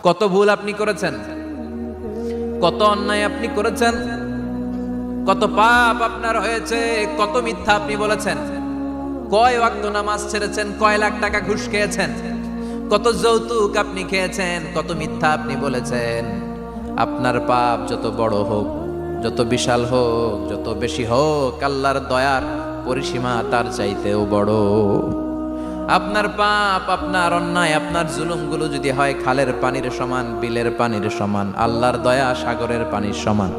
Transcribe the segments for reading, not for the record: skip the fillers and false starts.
কত ভুল আপনি করেছেন, কত অন্যায় আপনি করেছেন, কত পাপ আপনার হয়েছে, কত মিথ্যা আপনি বলেছেন, কয় ওয়াক্ত নামাজ ছেড়েছেন, কয় লাখ টাকা ঘুষ খেয়েছেন, কত যৌতুক আপনি খেয়েছেন, কত মিথ্যা আপনি বলেছেন। আপনার পাপ যত বড় হোক, যত বিশাল হোক, যত বেশি হোক, আল্লাহর দয়ার পরিসীমা তার চাইতেও বড়। আপনার পাপ, আপনার অন্যায়, আপনার জুলুমগুলো যদি হয় খালের পানির সমান, বিলের পানির সমান, আল্লাহর দয়া সাগরের পানির সমান।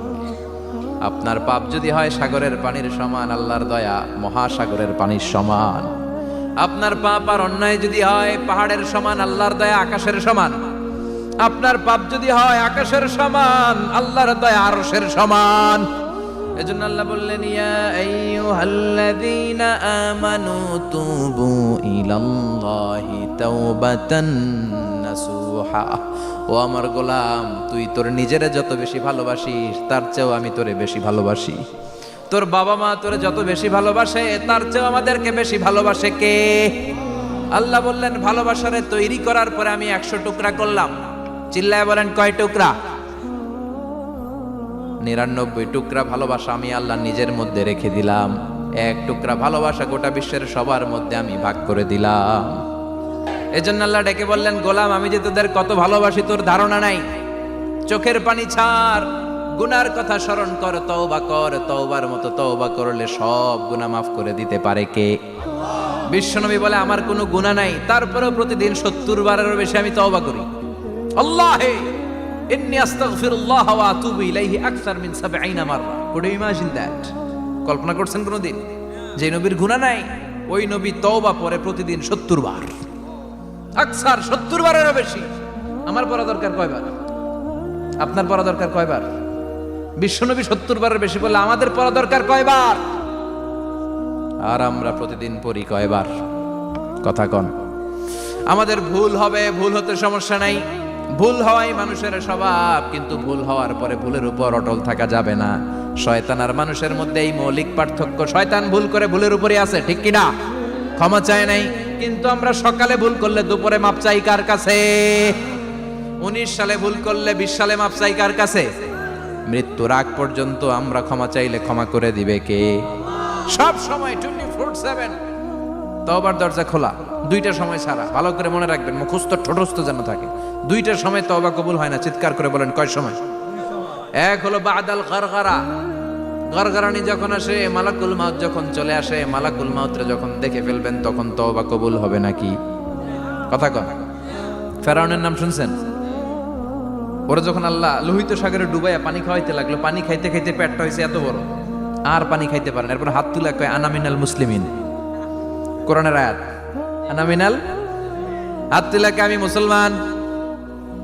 আপনার পাপ যদি হয় সাগরের পানির সমান, আল্লাহর দয়া মহাসাগরের পানির সমান। আপনার পাপ আর অন্যায় যদি হয় পাহাড়ের সমান, আল্লাহর দয়া আকাশের সমান। আপনার পাপ যদি হয় আকাশের সমান, আল্লাহর দয়া আরশের সমান। এজন্য আল্লাহ বললেন, ইয়া আইয়ুহাল্লাযীনা আমানু তুবু ইলাল্লাহি তাওবাতান নাসুহা। ও আমার গোলাম, তুই তোর নিজেরে যত বেশি ভালোবাসিস তার চেয়েও আমি তোরে বেশি ভালোবাসি। তোর বাবা মা তোরে যত বেশি ভালোবাসে তার চেয়েও আমাদেরকে বেশি ভালোবাসে কে? আল্লাহ বললেন, ভালোবাসারে তৈরি করার পরে আমি 100 টুকরা করলাম। চিল্লায় বলেন, কয় টুকরা? 99 টুকরা ভালোবাসা আমি আল্লাহ নিজের মধ্যে রেখে দিলাম। 1 টুকরা ভালোবাসা গোটা বিশ্বের সবার মধ্যে আমি ভাগ করে দিলাম। এজন্য আল্লাহ ডেকে বললেন, গোলাম আমি যে তোদের কত ভালোবাসি তোর ধারণা নাই। চোখের পানি ছাড়, গুনার কথা স্মরণ কর, তওবা কর। তওবার মতো তওবা করলে সব গুনাহ মাফ করে দিতে পারে কে? বিশ্বনবী বলে, আমার কোনো গুনাহ নাই, তারপরেও প্রতিদিন 70 বারেরও বেশি আমি তওবা করি। আল্লাহে ইন্নী আস্তাগফিরুল্লাহ ওয়া আতুবু ইলাইহি আকসার মিন 70 মাররা। Could you imagine that? কল্পনা করছেন কোনদিন যে নবীর গুনাহ নাই ওই নবী তওবা পড়ে প্রতিদিন 70 বার, আকসার 70 বারেরও বেশি। আমার পড়া দরকার কয়বার? আপনার পড়া দরকার কয়বার? বিশ্বনবী 70 বারের বেশি বললে আমাদের পড়া দরকার কয়বার? আর আমরা প্রতিদিন পড়ি কয়বার? কথা কন। আমাদের ভুল হবে, ভুল হতে সমস্যা নাই, ভুল হওয়াই মানুষের স্বভাব, কিন্তু ভুল হওয়ার পরে ভুলের উপর অটল থাকা যাবে না। শয়তান আর মানুষের মধ্যে এই মৌলিক পার্থক্য। শয়তান ভুল করে ভুলের উপরই আছে, ঠিক কিনা? ক্ষমা চায় নাই, কিন্তু আমরা সকালে ভুল করলে দুপুরে মাপ চাই কার কাছে? 19 সালে ভুল করলে 20 সালে মাপ চাই কার কাছে? মৃত্যুর আগ পর্যন্ত আমরা ক্ষমা চাইলে ক্ষমা করে দিবে কে? সব সময় 24/7 তওবার দরজা খোলা, 2টার সময় ছাড়া। ভালো করে মনে রাখবেন, মুখস্থ ঠোঁটস্থ যেন থাকে। 2টার সময় তওবা কবুল হয় না। চিৎকার করে বলেন, কয় সময়? এক হলো বাদাল গারগারা, গারগারানি যখন আসে, মালাকুল মাউত যখন চলে আসে, মালাকুল মাউতরে যখন দেখে ফেলবেন তখন তওবা কবুল হবে নাকি? কথা কন। ফেরাউনের নাম শুনছেন? ওরা যখন আল্লাহ লোহিত সাগরে ডুবাইয়া পানি খাওয়াইতে লাগলো, পানি খাইতে খাইতে পেটটা হয়েছে এত বড়, আর পানি খাইতে পারেন। এরপর হাত তুলে কয়, আনা মিনাল মুসলিমিন। কোরআনের আয়াত, আনা মিনাল, হাত তুলে কয় আমি মুসলমান।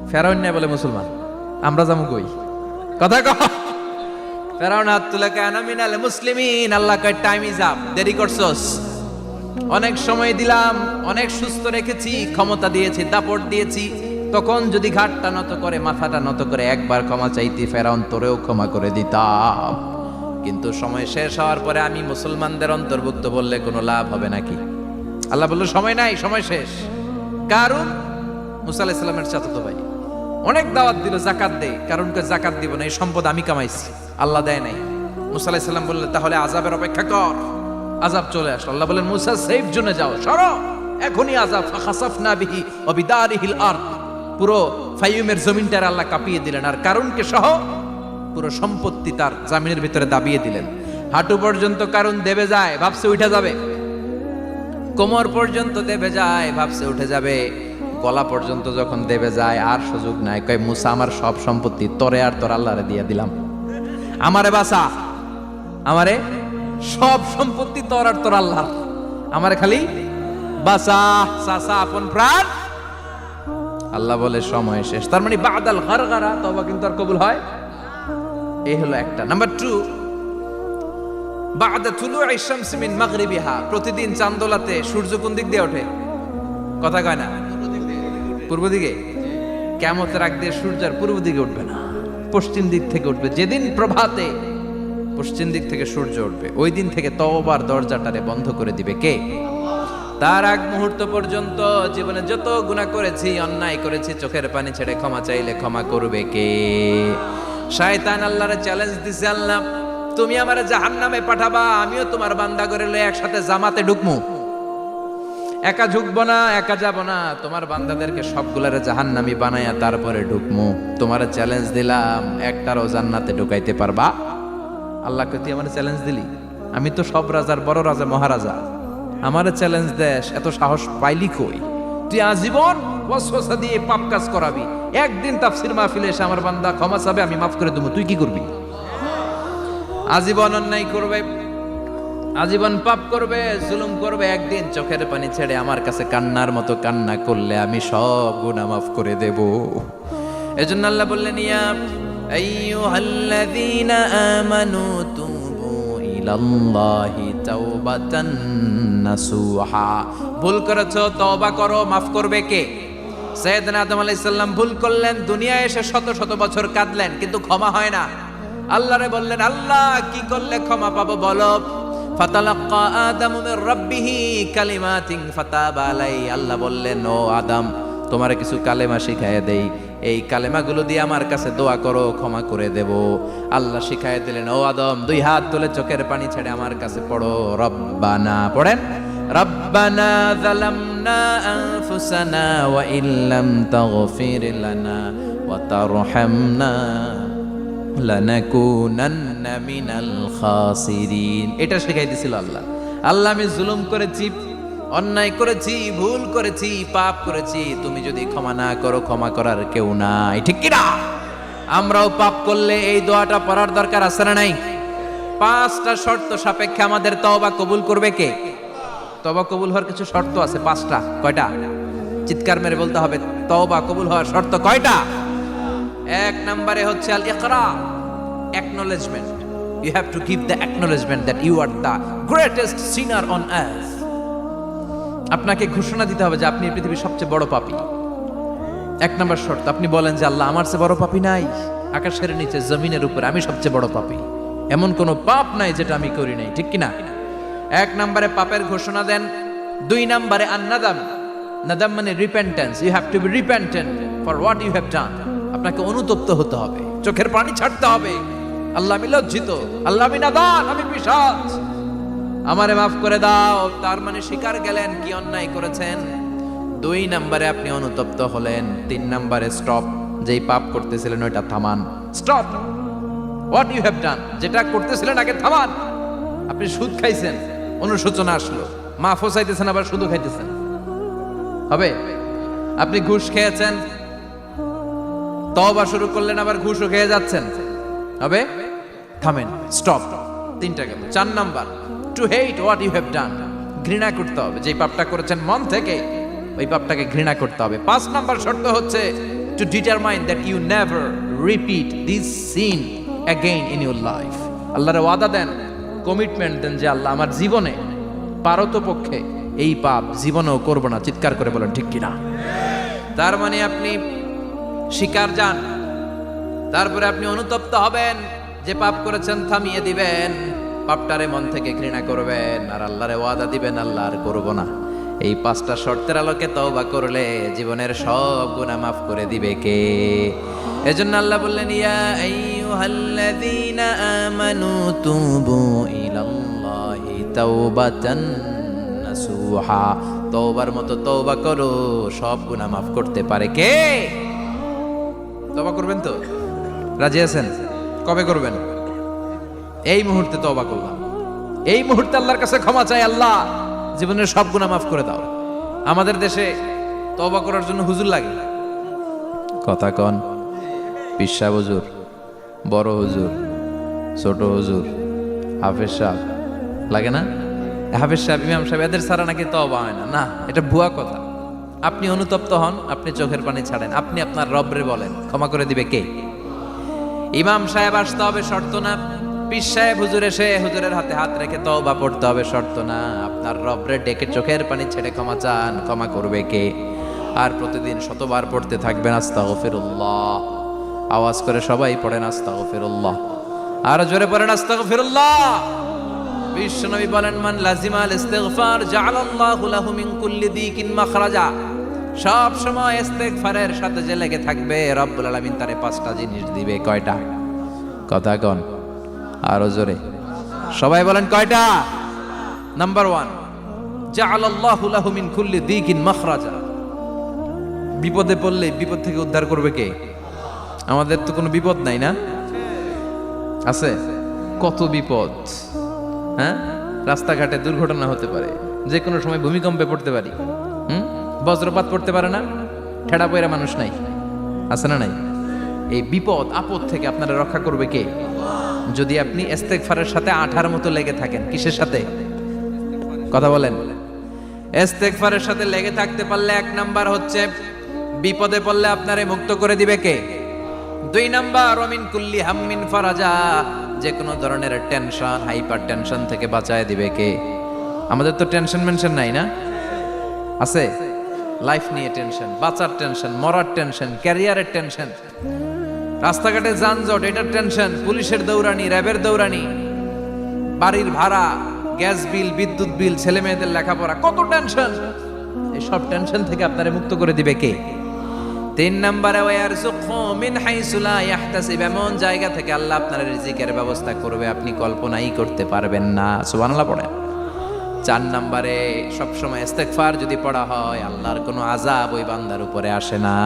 ফেরাউন না বলে মুসলমান, আমরা যাবো কই? কথা কয়। ফেরাউন হাত তুলে কয় আনা মিনাল মুসলিমিন। আল্লাহ কয়, টাইম ইজ আপ, দেরি করছস। অনেক সময় দিলাম, অনেক সুস্থ রেখেছি, ক্ষমতা দিয়েছি, দাপট দিয়েছি, তখন যদি ঘাটটা নত করে, মাথাটা নত করে একবার ক্ষমা চাইতি, ফেরাউন তোরেও ক্ষমা করে দিতাম। কিন্তু সময় শেষ হওয়ার পরে আমি মুসলমানদের অন্তর্ভুক্ত বললে কোনো লাভ হবে নাকি? আল্লাহ বলল, সময় নাই, সময় শেষ। কারণ মুসা আলাইহিস সালামের চাচাতো ভাই অনেক দাওয়াত দিল, যাকাত দে। কারণকে যাকাত দিব না, এই সম্পদ আমি কামাইছি, আল্লাহ দেয় নাই। মুসা আলাইহিস সালাম বললেন, তাহলে আযাবের অপেক্ষা কর। আযাব চলে আসলো। আল্লাহ বলেন, মুসা সেফ জোনে যাও, সরো, এখনই আযাব। ফাখাসাফনা বিহি ওয়া বিদারিহিল আরদ। পুরো ফাইয়ুমের জমিনটার আল্লাহ কাঁপিয়ে দিলেন, আর কারুনকে সহ পুরো সম্পত্তি তার জামিনের ভিতরে দাবিয়ে দিলেন। হাঁটু পর্যন্ত কারুন দেবে যায়, ভাবছে উঠে যাবে। কোমর পর্যন্ত দেবে যায়, ভাবছে উঠে যাবে। গলা পর্যন্ত যখন দেবে যায় আর সুযোগ নাই। কয়, মুসা আমার সব সম্পত্তি তোরে আর তোর আল্লাহরে দিয়ে দিলাম, আমারে বাঁচা, আমারে সব সম্পত্তি তোর আর তোর আল্লাহ, আমারে খালি বাঁচা, চাচা আপন প্রাণ। আল্লাহ বলে, সময় শেষ। তার মানে বাদাল গারগারা, তওবা কিন্তু আর কবুল হয়। এই হলো একটা। নাম্বার 2, বাদা তুলুই শামস মিন মাগরিবিহা। প্রতিদিন চাঁদোলাতে সূর্য কোন দিক দিয়ে ওঠে? কথা কয় না? পূর্ব দিকে। কিয়ামতের আগ দিয়ে সূর্য আর পূর্ব দিকে উঠবে না, পশ্চিম দিক থেকে উঠবে। যেদিন প্রভাতে পশ্চিম দিক থেকে সূর্য উঠবে, ওই দিন থেকে তওবার দরজাটারে বন্ধ করে দিবে কে? তার আগ মুহূর্ত পর্যন্ত জীবনে যত গুনাহ করেছি, অন্যায় করেছি, চোখের পানি ছেড়ে ক্ষমা চাইলে ক্ষমা করবে কে? শয়তান আল্লাহরে চ্যালেঞ্জ দিছে, আল্লাহ তুমি আমারে জাহান্নামে পাঠাবা, আমিও তোমার বান্দা করে লয়ে একসাথে জামাতে ঢুকমু। একা ঢুকবো না, একা যাব না, তোমার বান্দাদেরকে সবগুলারে জাহান্নামী বানায়া তারপরে ঢুকমু। তোমার চ্যালেঞ্জ দিলাম, একটারও জান্নাতে ঢুকাইতে পারবা? আল্লাহকে তুই আমার চ্যালেঞ্জ দিলি? আমি তো সব রাজার বড় রাজা, মহারাজা, আমার চ্যালেঞ্জ দেশ, এত সাহস পাইলি কই? তুই আজীবন ওয়াসওয়াসা দিয়ে পাপ কাজ করাবি, একদিন তাফসীর মাহফিলে এসে আমার বান্দা ক্ষমা চাবে, আমি মাফ করে দেবো, তুই কি করবি? আজীবন অন্যায় করবে, আজীবন পাপ করবে, জুলুম করবে, একদিন চোখের পানি ছেড়ে আমার কাছে কান্নার মতো কান্না করলে আমি সব গুনাহ মাফ করে দেব। এজন্য আল্লাহ বললেন, ইয়া আইয়ুহাল্লাযীনা আমানু তুবু ইলাল্লাহি তাওবাতান নাসুহা। ভুল করেছো, তওবা করো, মাফ করবে কে? সাইয়েদনা আদম আলাইহিস সালাম ভুল করলেন, দুনিয়ায় এসে শত শত বছর কাঁদলেন, কিন্তু ক্ষমা হয় না। আল্লাহরে বললেন, আল্লাহ কি করলে ক্ষমা পাবো বলো? ফাতালাক্কা আদামু মির রাব্বিহি কালিমাতিন ফাতাবা আলাইহি। আল্লাহ বললেন, ও আদম, তোমারে কিছু কালেমা শিখাইয়া দেই, এই কালেমাগুলো দিয়ে আমার কাছে দোয়া করো, ক্ষমা করে দেব। আল্লাহ শিখাইয়া দিলেন, ও আদম, দুই হাত তুলে চোখের পানি ছেড়ে আমার কাছে পড়ো, রব্বানা, পড়েন, রব্বানা যালামনা আনফুসানা ওয়া ইল্লাম তাগফির লানা ওয়া তারহামনা লানাকুনান্না মিনাল খাসিরিন। এটা শিখাই দিছিল আল্লাহ। আল্লাহ, আমি জুলুম করেছি, অন্যায় করেছি, ভুল করেছি, পাপ করেছি, তুমি যদি ক্ষমা না করো, ক্ষমা করার কেউ নাই, ঠিক কি না? আমরাও পাপ করলে এই দোয়াটা পড়ার দরকার আছে না নাই? 5টা শর্ত সাপেক্ষে আমাদের তওবা কবুল করবে কে? তওবা কবুল হওয়ার কিছু শর্ত আছে, 5টা। কয়টা? চিৎকার মেরে বলতে হবে, তওবা কবুল হওয়ার শর্ত কয়টা? 1 নম্বরে হচ্ছে আল ইকরা, acknowledgement. You have to give the acknowledgement that you are the greatest sinner on earth. আপনাকে ঘোষণা দিতে হবে যে আপনি এই পৃথিবীর সবচেয়ে বড় পাপী। 1 নম্বর শর্ত, আপনি বলেন যে আল্লাহ, আমার চেয়ে বড় পাপী নাই, আকাশের নিচে জমিনের উপরে আমি সবচেয়ে বড় পাপী, এমন কোনো পাপ নাই যেটা আমি করি নাই, ঠিক কি না? 1 নম্বরে পাপের ঘোষণা দেন। 2 নম্বরে আন-নাদাম, নাদাম মানে repentance. You have to be repentant for what you have done. আপনাকে অনুতপ্ত হতে হবে, চোখের পানি ছাড়তে হবে। আল্লাহ, আমি লজ্জিত, আল্লাহ আমি নাদান, আমি পিশাচ, আমারে মাফ করে দাও। তার মানে স্বীকার গেলেন কি অন্যায় করেছেন। 2 নম্বরে আপনি অনুতপ্ত হলেন। 3 নম্বরে স্টপ, যেই পাপ করতেছিলেন ওইটা থামান। Stop what you have done, যেটা করতেছিলেন আগে থামান। আপনি সুদ খাইছেন, অনুশোচনা আসলো, মাফও চাইতেছেন, আবার সুদও খাইতেছেন, হবে? আপনি ঘুষ খেয়েছেন, তওবা শুরু করলেন, আবার ঘুষও খেয়ে যাচ্ছেন, হবে? থামেন, স্টপ। 3টা গেল। 4 number, to hate what you have done, ঘৃণা করতে হবে, যেই পাপটা করেছেন মন থেকে ওই পাপটাকে ঘৃণা করতে হবে। 5 নাম্বার শর্ত হচ্ছে to determine that you never repeat this sin again in your life. আল্লাহর ওয়াদা দেন, কমিটমেন্ট দেন যে আল্লাহ, আমার জীবনে পারতপক্ষে এই পাপ জীবনেও করব না। চিৎকার করে বলেন, ঠিক কিনা? তার মানে আপনি শিকার যান, তারপরে আপনি অনুতপ্ত হবেন, যে পাপ করেছেন থামিয়ে দিবেন, পাপটারে মন থেকে ঘৃণা করবেন, আর আল্লাহরে ওয়াদা দিবেন, আল্লাহ আর করব না। এই 5টা শর্তের আলোকে তওবা করলে জীবনের সব গুনাহ মাফ করে দিবে কে? এজন্য আল্লাহ বললেন, ইয়া আইয়ুহাল্লাযীনা আমানু তুবু ইলাল্লাহি তাওবাতান নাসুহা। তওবার মতো তওবা করো, সব গুনাহ মাফ করতে পারে কে? তওবা করবেন তো? রাজি আছেন? কবে করবেন? এই মুহূর্তে তওবা করলাম, এই মুহূর্তে আল্লাহর কাছে ক্ষমা চাই, আল্লাহ জীবনের সব গুনাহ মাফ করে দাও। আমাদের দেশে তওবা করার জন্য হুজুর লাগে, কথা কন, পীর সাহেব হুজুর, বড় হুজুর, ছোট হুজুর, হাফেজ সাহেব লাগে না? হাফেজ সাহেব, ইমাম সাহেব, এদের ছাড়া নাকি তওবা হয় না। না, এটা ভুয়া কথা। আপনি অনুতপ্ত হন, আপনি চোখের পানি ছাড়েন, আপনি আপনার রবরে বলেন, ক্ষমা করে দিবে কে? ইমাম সাহেব আসতে হবে শর্ত না, পীর সাহেব হুজুর এসে হুজুরের হাতে হাত রেখে তওবা পড়তে হবে শর্ত না। আপনার রবরে ডেকে চোখের পানি ছেড়ে ক্ষমা চান, ক্ষমা করবে কে? আর প্রতিদিন শতবার পড়তে থাকবেন আস্তাগফিরুল্লাহ। আওয়াজ করে সবাই পড়েন আস্তাগফিরুল্লাহ, আর জোরে পড়েন আস্তাগফিরুল্লাহ। বিশ্বনবী বলেন, মান লাজিমাল ইস্তিগফার জাআলাল্লাহু লাহু মিন কুল্লি দিকিন মাখরাজা। সব সময় ইস্তিগফারের সাথে যে লেগে থাকবে, রব্বুল আলামিন তারে 5টা জিনিস দিবে। কয়টা? কথা কন আরো জোরে, সবাই বলেন কয়টা? নাম্বার 1, জাআলাল্লাহু লাহু মিন কুল্লি দিকিন মাখরাজা। বিপদে পড়লে বিপদ থেকে উদ্ধার করবে কে? আমাদের তো কোনো বিপদ নাই না? আছে? কত বিপদ, হ্যাঁ? রাস্তাঘাটে দুর্ঘটনা হতে পারে, যে কোনো সময় ভূমিকম্পে পড়তে পারি, বজ্রপাত পড়তে পারে না, ঠেড়া পয়রা মানুষ নাই, আছে না নাই? এই বিপদ আপদ থেকে আপনারা রক্ষা করবে কে? যদি আপনি ইস্তেগফারের সাথে আঠার মতো লেগে থাকেন। কিসের সাথে? কথা বলেন। ইস্তেগফারের সাথে লেগে থাকতে পারলে 1 নাম্বার হচ্ছে বিপদে পড়লে আপনারে মুক্ত করে দিবে কে? 2 নাম্বার ওমিন কুল্লি হাম্মিন ফারাজা, যে কোনো ধরনের টেনশন, হাইপার টেনশন থেকে বাঁচায় দিবে কে? আমাদের তো টেনশন মেনশন নাই না? আছে? লাইফ নিয়ে টেনশন, বাঁচার টেনশন, মরার টেনশন, ক্যারিয়ারের টেনশন, রাস্তাঘাটে যানজট, এটার টেনশন, পুলিশের দৌড়ানি, র্যাবের দৌড়ানি, বাড়ির ভাড়া, গ্যাস বিল, বিদ্যুৎ বিল, ছেলে মেয়েদের লেখাপড়া, কত টেনশন। এই সব টেনশন থেকে আপনারে মুক্ত করে দিবে কে? 3 নম্বরে ওয়ারযুকহু মিন হাইসু লা ইয়াহতাসিব, এমন জায়গা থেকে আল্লাহ আপনার রিজিকের ব্যবস্থা করবে আপনি কল্পনাই করতে পারবেন না। সুবহানাল্লাহ পড়েন। 4 নম্বরে সবসময় ইস্তেগফার যদি পড়া হয়, আল্লাহর কোনো আযাব ওই বান্দার উপরে আসে না।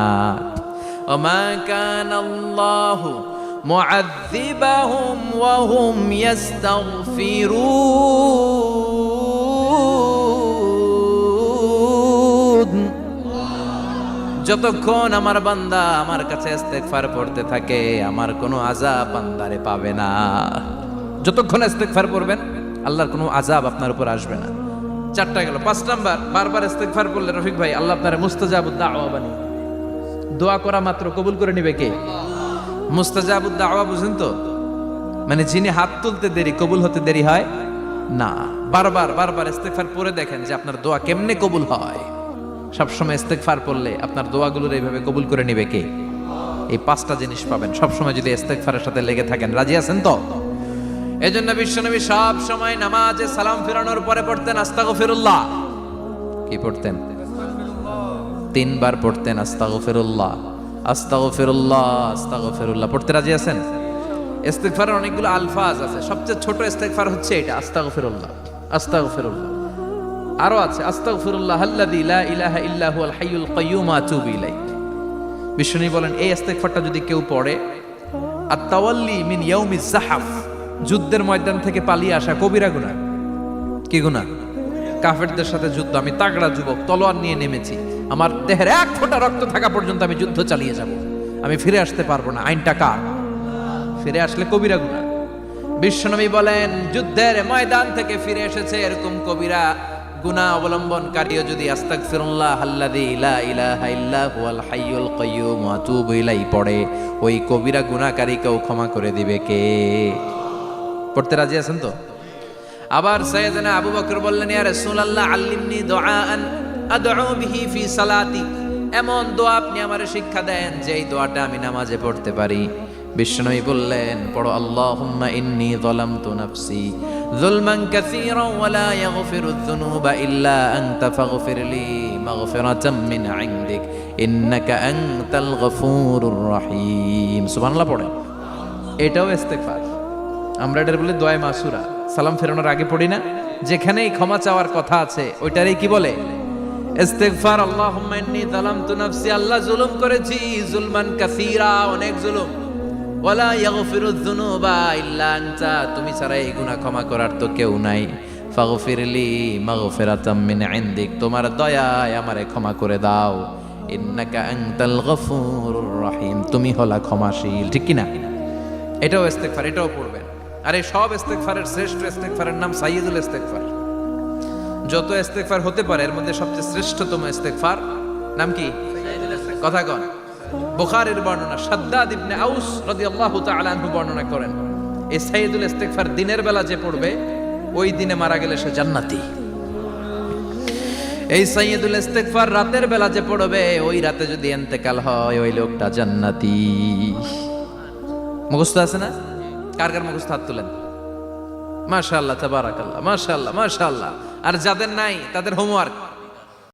ওমা কানাল্লাহু মুআযযিবাহুম ওয়া হুম ইস্তাগফিরুন। যতক্ষণ আমার বান্দা আমার কাছে ইস্তেগফার পড়তে থাকে, আমার কোনো আযাব বান্দারে পাবে না। যতক্ষণ ইস্তেগফার পড়বেন, আল্লাহর কোনো আযাব আপনার উপর আসবে না। 4টা গেল। 5 নাম্বার, বারবার ইস্তেগফার পড়লে রফিক ভাই আল্লাহ আপনার মুস্তাজাবুদ দাওয়া বানিয়ে, দোয়া করা মাত্র কবুল করে নিবে কে? মুস্তাজাবুদ দাওয়া বুঝেন তো? মানে যিনি হাত তুলতে দেরি, কবুল হতে দেরি হয় না। বারবার বারবার ইস্তেগফার পড়ে দেখেন যে আপনার দোয়া কেমনে কবুল হয়। সবসময় ইস্তেগফার পড়লে আপনার দোয়াগুলোর এইভাবে কবুল করে নিবে কে? এই 5টা জিনিস পাবেন সবসময় যদি ইস্তেগফারের সাথে লেগে থাকেন। রাজি আছেন তো? এজন্য বিশ্বনবী সব সময় নামাজে সালাম ফিরানোর পরে পড়তেন আস্তাগফিরুল্লাহ। কি পড়তেন? 3 বার পড়তেন আস্তাগফিরুল্লাহ, আস্তাগফিরুল্লাহ, আস্তাগফিরুল্লাহ। পড়তে রাজি আছেন? ইস্তেগফারের অনেকগুলো আলফাজ আছে, সবচেয়ে ছোট ইস্তেগফার হচ্ছে এটা, আস্তাগফিরুল্লাহ, আস্তাগফিরুল্লাহ। আরো আছে আস্তাগফিরুল্লাহ আল্লাযী লা ইলাহা ইল্লা হুয়াল হাইয়ুল কাইয়্যুম আতুবু ইলাইহি। বিশ্বনবী বলেন এই ইস্তেগফারটা যদি কেউ পড়ে, আত-তাওয়াল্লি মিন ইয়াউমিজ যাহাফ, যুদ্ধের ময়দান থেকে পালিয়ে আসা কবিরা গুনাহ। কি গুনাহ? কাফেরদের সাথে যুদ্ধ, আমি তাগড়া যুবক, তলোয়ার নিয়ে নেমেছি, আমার দেহের 1 ফোঁটা রক্ত থাকা পর্যন্ত আমি যুদ্ধ চালিয়ে যাব, আমি ফিরে আসতে পারবো না। আইনটা কার? ফিরে আসলে কবিরা গুনাহ। বিশ্বনবী বলেন যুদ্ধের ময়দান থেকে ফিরে এসেছে এরকম কবিরা গুনাহ অবলম্বনকারীও যদি আস্তাগফিরুল্লাহ আল্লাযী লা ইলাহা ইল্লা হুয়াল হাইয়ুল কাইয়্যুম আতুবু ইলাইহি পড়ে, ওই কবিরা গুনাহকারীকেও ক্ষমা করে দিবে কে? পড়তে রাজি আছেন তো? আবার সাইয়েদনা আবু বকর বললেন, ইয়া রাসূলুল্লাহ আল্লিমনি দুআআন আদউ বিহি ফি সালাতি, এমন দোয়া আপনি আমারে শিক্ষা দেন যে এই দোয়াটা আমি নামাজে পড়তে পারি। বিশ্বনবী বললেন পড়ো, আল্লাহুম্মা ইন্নী যালামতু নাফসি যুলমান কাসীরান ওয়া লা ইয়াগফিরুয যুনুবা ইল্লা আনতা ফাগফিরলি মাগফিরাতাম মিন ইনদিক ইন্নাকা আনতাল গফুরুর রহিম। সুবহানাল্লাহ পড়ে। এটাও ইস্তেগফার। আমরা এটার বলে দোয়া মাসুরা, সালাম ফেরানোর আগে পড়ি না? যেখানেই ক্ষমা চাওয়ার কথা আছে ওইটারই কি বলে? ইস্তেগফার। আল্লাহুম্মা ইন্নী যালামতু নাফসি, আল্লাহ জুলুম করেছি, যুলমান কাসীরা, অনেক জুলুম, ওয়ালা ইয়াগফিরুয যুনুবা ইল্লা আনতা, তুমি ছাড়া এই গুনাহ ক্ষমা করার তো কেউ নাই। ফাগফিরলি মাগফিরাতাম মিন ইনদিক, তোমার দয়ায় আমারে ক্ষমা করে দাও। ইন্নাকা আনতাল গফুরুর রহিম, তুমি হলা ক্ষমাশীল। ঠিক কি না? এটাও ইস্তেগফার, এটাও পড়বেন। আর এই সব ইস্তেগফারের শ্রেষ্ঠ ইস্তেগফারের নাম সাইয়্যিদুল ইস্তেগফার। যত ইস্তেগফার হতে পারে এর মধ্যে সবচেয়ে শ্রেষ্ঠতম ইস্তেগফার নাম কি? কথা কন। বুখারীর বর্ণনা, শাদ্দাদ ইবনে আউস রাদিয়াল্লাহু তাআলা আনহু বর্ণনা করেন, এই সাইয়্যিদুল ইস্তেগফার দিনের বেলা যে পড়বে ওই দিনে মারা গেলে সে জান্নাতি। এই সাইয়্যিদুল ইস্তেগফার রাতের বেলা যে পড়বে ওই রাতে যদি ইন্তেকাল হয় ওই লোকটা জান্নাতি। মুখস্থ আছে না? কার কার মুখস্থ? হাত তুলেন। মাশাআল্লাহ, তাবারাকাল্লাহ, মাশাআল্লাহ, মাশাআল্লাহ। আর যাদের নাই তাদের হোমওয়ার্ক,